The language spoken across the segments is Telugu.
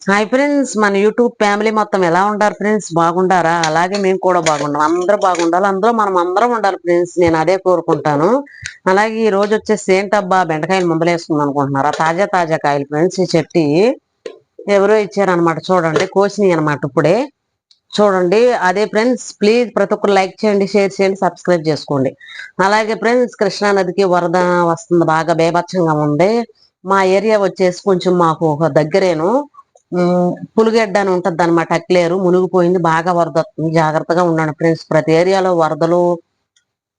హాయ్ ఫ్రెండ్స్, మన యూట్యూబ్ ఫ్యామిలీ మొత్తం ఎలా ఉంటారు ఫ్రెండ్స్? బాగుండారా? అలాగే మేము కూడా బాగుండాం. అందరూ బాగుండాలి, అందులో మనం అందరం ఉండాలి ఫ్రెండ్స్. నేను అదే కోరుకుంటాను. అలాగే ఈ రోజు వచ్చేసి ఏంటబ్బా బెండకాయలు ముందలేసుకుందాం అనుకుంటున్నారా? తాజా తాజా కాయలు ఫ్రెండ్స్. ఈ చెట్టి ఎవరో ఇచ్చారనమాట, చూడండి, కోసినాయి అనమాట ఇప్పుడే. చూడండి, అదే ఫ్రెండ్స్. ప్లీజ్ ప్రతి ఒక్కరు లైక్ చేయండి, షేర్ చేయండి, సబ్స్క్రైబ్ చేసుకోండి. అలాగే ఫ్రెండ్స్, కృష్ణా నదికి వరద వస్తుంది, బాగా బేభత్సంగా ఉంది. మా ఏరియా వచ్చేసి కొంచెం మాకు ఒక దగ్గరేను పులిగెడ్డ అని ఉంటది అనమాట. అక్లేరు మునిగిపోయింది, బాగా వరద వస్తుంది. జాగ్రత్తగా ఉండండి ఫ్రెండ్స్. ప్రతి ఏరియాలో వరదలు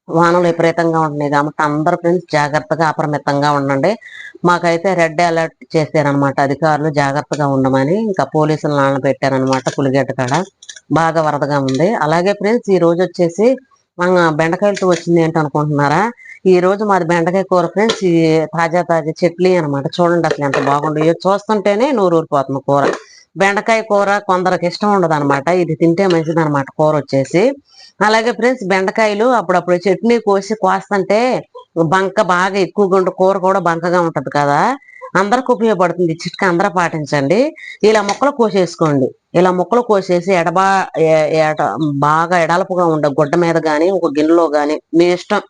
వానలు విపరీతంగా ఉంటున్నాయి కాబట్టి అందరు ఫ్రెండ్స్ జాగ్రత్తగా అప్రమితంగా ఉండండి. మాకైతే రెడ్ అలర్ట్ చేశారనమాట అధికారులు, జాగ్రత్తగా ఉండమని. ఇంకా పోలీసులు నాన్న పెట్టారనమాట పులిగెడ్డ కాడ. బాగా వరదగా ఉంది. అలాగే ఫ్రెండ్స్, ఈ రోజు వచ్చేసి మన బెండకాయలతో వచ్చింది ఏంటనుకుంటున్నారా? ఈ రోజు మాది బెండకాయ కూర ఫ్రెండ్స్. ఈ తాజా తాజా చెట్లు అనమాట. చూడండి అసలు ఎంత బాగుండు. ఇది చూస్తుంటేనే నూరు ఊరిపోతుంది కూర. బెండకాయ కూర కొందరికి ఇష్టం ఉండదు అనమాట, ఇది తింటే మంచిది అనమాట కూర వచ్చేసి. అలాగే ఫ్రెండ్స్, బెండకాయలు అప్పుడప్పుడు చట్నీ కోస్తుంటే బంక బాగా ఎక్కువగా ఉంటే కూర కూడా బంకగా ఉంటది కదా. అందరికి ఉపయోగపడుతుంది చిట్కా, అందరూ పాటించండి. ఇలా ముక్కలు కోసేసుకోండి. ఇలా ముక్కలు కోసేసి బాగా ఎడల్పుగా ఉండే గుడ్డ మీద గాని ఒక గిన్నెలో గాని మీ ఇష్టం.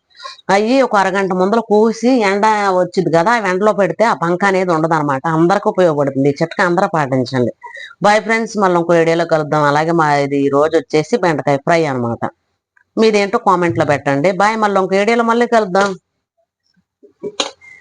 అవి ఒక అరగంట ముందర కోసి ఎండ వచ్చింది కదా, ఆ ఎండలో పెడితే ఆ బంక అనేది ఉండదు అనమాట. అందరికి ఉపయోగపడుతుంది ఈ చిట్కా, అందరూ పాటించండి. బాయ్ ఫ్రెండ్స్, మళ్ళీ ఇంకో వీడియోలో కలుద్దాం. అలాగే మా ఇది ఈ రోజు వచ్చేసి బెండకాయ ఫ్రై అనమాట. మీదేంటో కామెంట్ లో పెట్టండి. బాయ్, మళ్ళీ ఇంకో వీడియోలో మళ్ళీ కలుద్దాం.